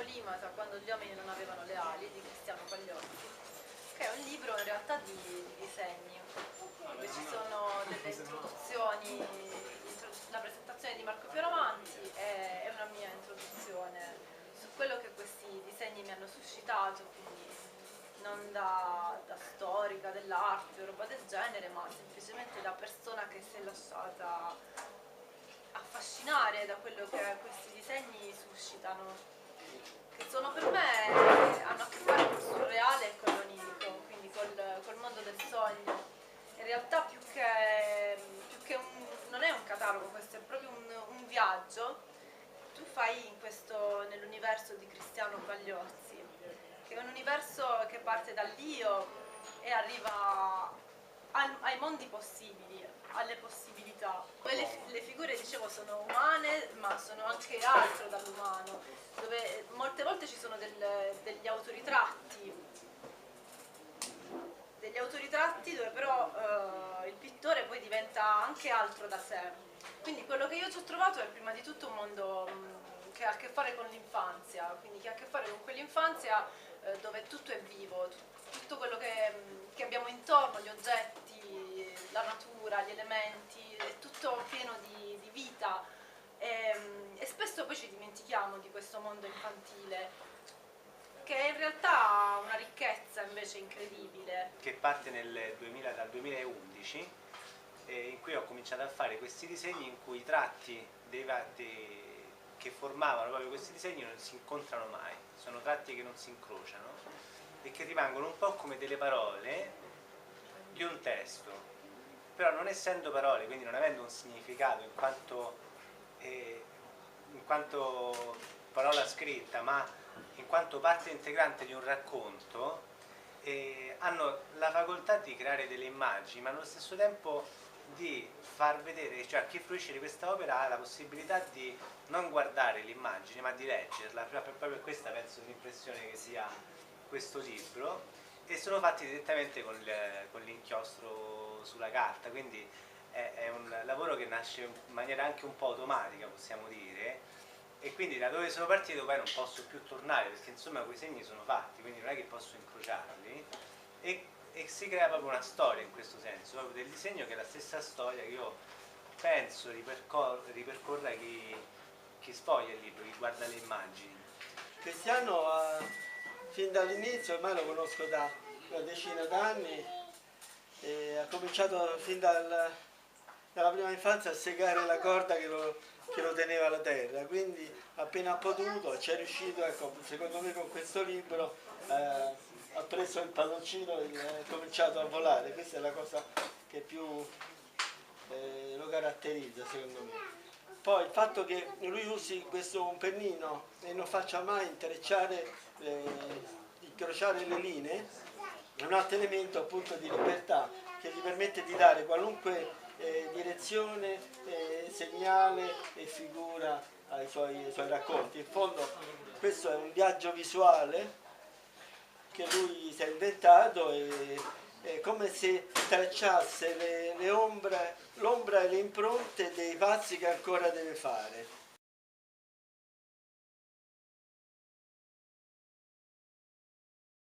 Polimata quando gli uomini non avevano le ali di Cristiano Pagliocchi, che è un libro in realtà di disegni, dove ci sono delle introduzioni, la presentazione di Marco Fioravanti e una mia introduzione su quello che questi disegni mi hanno suscitato, quindi non da storica dell'arte o roba del genere, ma semplicemente da persona che si è lasciata affascinare da quello che questi disegni suscitano, che sono per me, hanno a che fare col surreale e con l'onirico, quindi col mondo del sogno. In realtà non è un catalogo, questo è proprio un viaggio. Tu fai nell'universo di Cristiano Pagliozzi, che è un universo che parte dall'io e arriva ai mondi possibili, alle possibilità. Poi le figure, dicevo, sono umane, ma sono anche altro dall'umano, dove molte volte ci sono degli autoritratti dove però il pittore poi diventa anche altro da sé. Quindi quello che io ci ho trovato è prima di tutto un mondo che ha a che fare con l'infanzia, quindi che ha a che fare con quell'infanzia dove tutto è vivo, tutto quello che abbiamo intorno, gli oggetti, la natura, gli elementi, è tutto pieno di vita e spesso poi ci dimentichiamo di questo mondo infantile, che in realtà ha una ricchezza invece incredibile. Che parte dal 2011, in cui ho cominciato a fare questi disegni in cui i tratti che formavano proprio questi disegni non si incontrano mai, sono tratti che non si incrociano e che rimangono un po' come delle parole di un testo, però non essendo parole, quindi non avendo un significato in quanto parola scritta, ma in quanto parte integrante di un racconto, hanno la facoltà di creare delle immagini, ma allo stesso tempo di far vedere, cioè chi fruisce di questa opera ha la possibilità di non guardare l'immagine, ma di leggerla, proprio questa penso l'impressione che sia questo libro, e sono fatti direttamente con l'inchiostro sulla carta, quindi è un lavoro che nasce in maniera anche un po' automatica, possiamo dire, e quindi da dove sono partito poi non posso più tornare, perché insomma quei segni sono fatti, quindi non è che posso incrociarli, e si crea proprio una storia in questo senso, proprio del disegno, che è la stessa storia che io penso ripercorra chi sfoglia il libro, chi guarda le immagini. Cristiano fin dall'inizio, ormai lo conosco da una decina d'anni, ha cominciato fin dalla prima infanzia a segare la corda che lo teneva alla terra, quindi appena ha potuto ci è riuscito, ecco, secondo me con questo libro ha preso il palloncino e ha cominciato a volare. Questa è la cosa che più lo caratterizza, secondo me. Poi il fatto che lui usi un pennino e non faccia mai incrociare le linee è un altro elemento appunto di libertà che gli permette di dare qualunque direzione, segnale e figura ai suoi racconti. In fondo questo è un viaggio visuale che lui si è inventato, e è come se tracciasse l'ombra e le impronte dei passi che ancora deve fare.